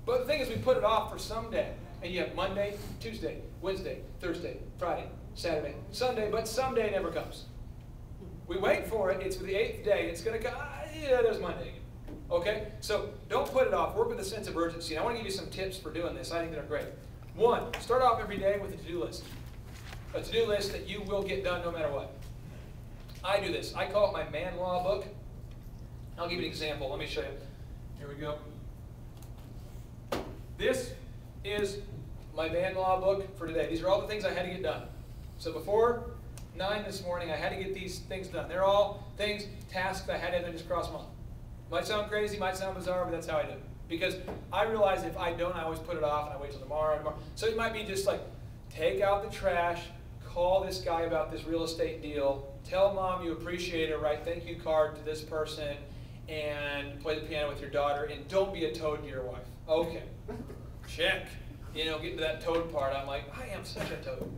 But the thing is, we put it off for someday. And you have Monday, Tuesday, Wednesday, Thursday, Friday, Saturday, Sunday, but someday never comes. We wait for it. It's for the 8th day. It's going to come. Yeah, there's Monday again. Okay? So don't put it off. Work with a sense of urgency. And I want to give you some tips for doing this. I think they're great. 1, start off every day with a to-do list. A to-do list that you will get done no matter what. I do this. I call it my man law book. I'll give you an example. Let me show you. Here we go. This is my man law book for today. These are all the things I had to get done. So before 9 this morning, I had to get these things done. They're all things, tasks I had to just cross them off. Might sound crazy, might sound bizarre, but that's how I do it. Because I realize if I don't, I always put it off and I wait till tomorrow. So it might be just like, take out the trash, call this guy about this real estate deal, tell mom you appreciate her, write thank you card to this person, and play the piano with your daughter, and don't be a toad to your wife. Okay, check. You know, getting to that toad part, I'm like, I am such a toad.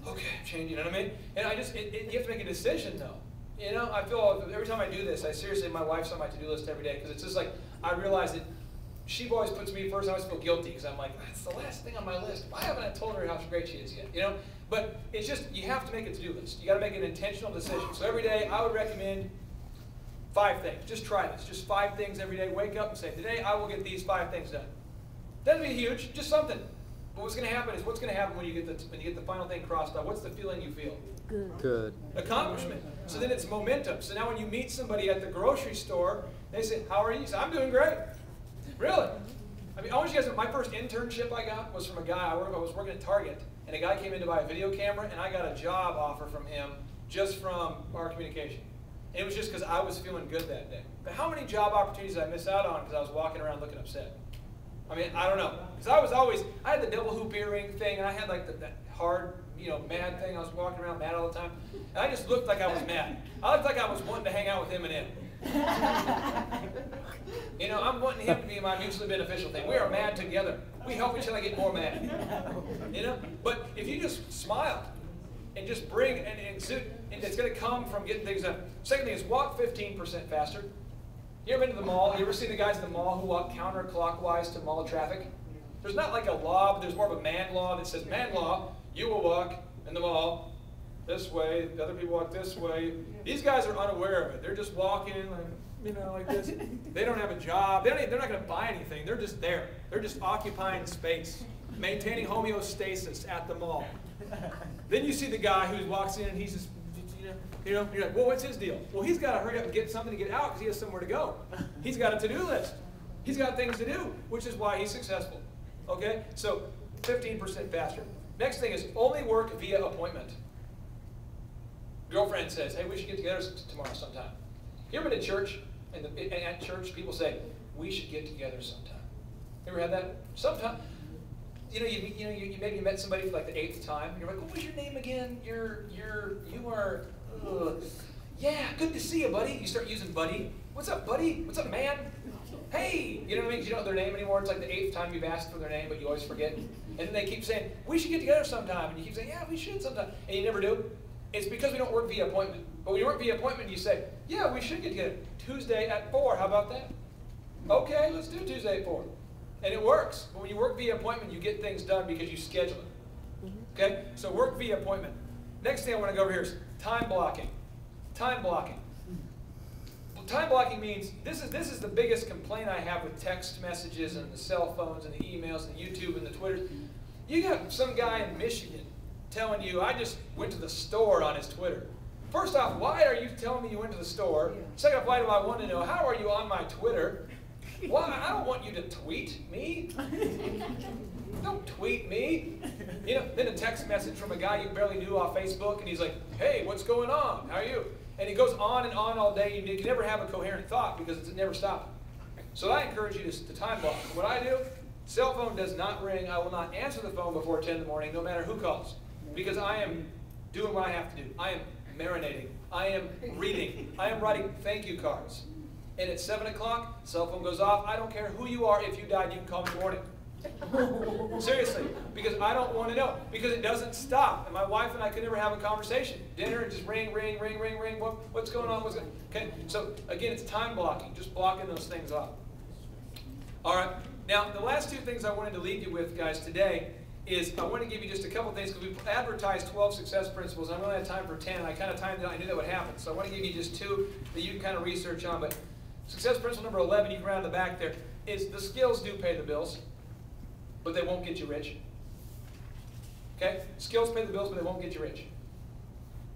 Okay, change, you know what I mean? And I just, you have to make a decision though. You know, I feel every time I do this, I seriously, my wife's on my to-do list every day, because it's just like, I realize that she always puts me first. I always feel guilty, because I'm like, that's the last thing on my list. Why haven't I told her how great she is yet? You know, but it's just, you have to make a to-do list. You got to make an intentional decision. So every day, I would recommend 5 things. Just try this. Just 5 things every day. Wake up and say, today I will get these 5 things done. Doesn't be huge, just something. But what's going to happen is, what's going to happen when you get the final thing crossed out? What's the feeling you feel? Good. Accomplishment. So then it's momentum. So now when you meet somebody at the grocery store, they say, how are you? You say, I'm doing great. Really? I mean, I want you guys to know, my first internship I got was from a guy. I was working at Target, and a guy came in to buy a video camera, and I got a job offer from him just from our communication. And it was just because I was feeling good that day. But how many job opportunities did I miss out on because I was walking around looking upset? I mean, I don't know. Because I had the double hoop earring thing, and I had like that hard, you know, mad thing. I was walking around mad all the time. And I just looked like I was mad. I looked like I was wanting to hang out with him and him. You know, I'm wanting him to be my mutually beneficial thing. We are mad together. We help each other get more mad. You know? But if you just smile and just bring, and it's going to come from getting things done. Second thing is walk 15% faster. You ever been to the mall? You ever see the guys in the mall who walk counterclockwise to mall traffic? There's not like a law, but there's more of a man law that says, man law, you will walk in the mall this way, the other people walk this way. These guys are unaware of it. They're just walking, like, you know, like this. They don't have a job. They're not going to buy anything. They're just there. They're just occupying space, maintaining homeostasis at the mall. Then you see the guy who walks in and he's just, you know, you're like, well, what's his deal? Well, he's got to hurry up and get something to get out because he has somewhere to go. He's got a to-do list. He's got things to do, which is why he's successful. Okay? So 15% faster. Next thing is only work via appointment. Girlfriend says, hey, we should get together tomorrow sometime. You ever been to church? And at church, people say, we should get together sometime. You ever had that? Sometime. You know, you maybe met somebody for like the 8th time. And you're like, what was your name again? You are, yeah, good to see you, buddy. You start using buddy. What's up, buddy? What's up, man? Hey, you know what I mean? You don't know their name anymore. It's like the 8th time you've asked for their name, but you always forget. And then they keep saying, we should get together sometime. And you keep saying, yeah, we should sometime. And you never do. It's because we don't work via appointment. But when you work via appointment, you say, yeah, we should get together Tuesday at 4. How about that? Okay, let's do Tuesday at 4. And it works. But when you work via appointment, you get things done because you schedule it. Okay? So work via appointment. Next thing I want to go over here is time blocking. Time blocking. Well, time blocking means, this is the biggest complaint I have with text messages and the cell phones and the emails and the YouTube and the Twitters. You got some guy in Michigan telling you, I just went to the store on his Twitter. First off, why are you telling me you went to the store? Second off, why do I want to know, how are you on my Twitter? Why? I don't want you to tweet me. Don't tweet me. You know, then a text message from a guy you barely knew off Facebook, and he's like, hey, what's going on? How are you? And he goes on and on all day. You can never have a coherent thought because it's never stopping. So I encourage you to time block. What I do, cell phone does not ring. I will not answer the phone before 10 in the morning, no matter who calls. Because I am doing what I have to do. I am marinating. I am reading. I am writing thank you cards. And at 7 o'clock, cell phone goes off. I don't care who you are. If you died, you can call me in the morning. Seriously. Because I don't want to know. Because it doesn't stop. And my wife and I could never have a conversation. Dinner, just ring, ring, ring, ring, ring. What's going on? Okay. So, again, it's time blocking. Just blocking those things off. All right. Now, the last two things I wanted to leave you with, guys, today is I want to give you just a couple things, because we advertised 12 success principles. I only had time for 10. I kind of timed it. I knew that would happen. So I want to give you just two that you can kind of research on. But success principle number 11, you can round the back there, is the skills do pay the bills, but they won't get you rich. Okay? Skills pay the bills, but they won't get you rich.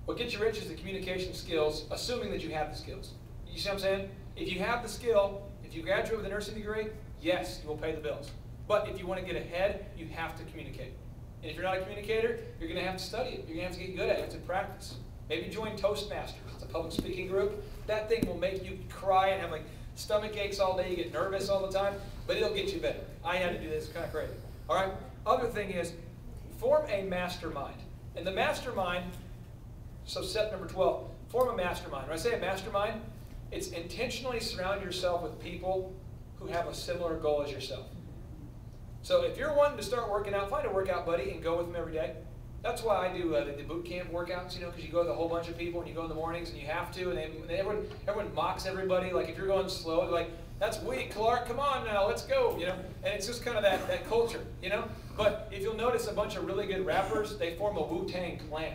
What gets you rich is the communication skills, assuming that you have the skills. You see what I'm saying? If you have the skill, if you graduate with a nursing degree, yes, you will pay the bills. But if you want to get ahead, you have to communicate. And if you're not a communicator, you're going to have to study it. You're going to have to get good at it. It's in practice. Maybe join Toastmasters. It's a public speaking group. That thing will make you cry and have like stomach aches all day. You get nervous all the time, but it'll get you better. I had to do this. It's kind of crazy. All right? Other thing is, form a mastermind. And the mastermind, so step number 12, form a mastermind. When I say a mastermind, it's intentionally surround yourself with people who have a similar goal as yourself. So if you're wanting to start working out, find a workout buddy and go with them every day. That's why I do the boot camp workouts, you know, because you go with a whole bunch of people and you go in the mornings and you have to, and everyone mocks everybody. Like if you're going slow, they're like, that's weak, Clark, come on now, let's go, you know. And it's just kind of that culture, you know. But if you'll notice a bunch of really good rappers, they form a Wu-Tang clan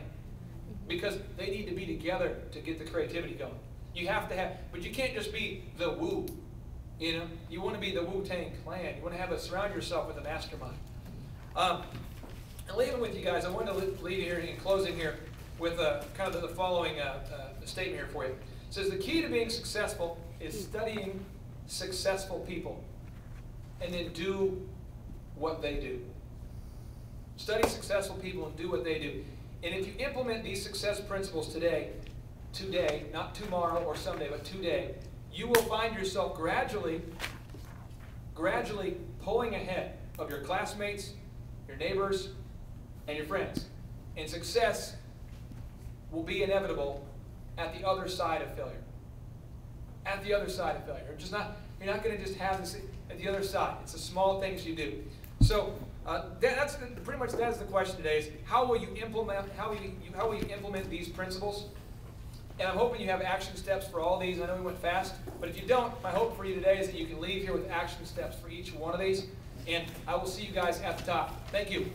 because they need to be together to get the creativity going. You have to have, but you can't just be the Wu. You know, you want to be the Wu-Tang clan. You want to surround yourself with a mastermind. And leaving with you guys, I wanted to leave you here in closing here with kind of the following statement here for you. It says, the key to being successful is studying successful people and then do what they do. Study successful people and do what they do. And if you implement these success principles today, not tomorrow or someday, but today, you will find yourself gradually pulling ahead of your classmates, your neighbors, and your friends. And success will be inevitable at the other side of failure. At the other side of failure. You're not going to just have this at the other side. It's the small things you do. So that's pretty much that is the question today: is how will you implement these principles? And I'm hoping you have action steps for all these. I know we went fast, but if you don't, my hope for you today is that you can leave here with action steps for each one of these. And I will see you guys at the top. Thank you.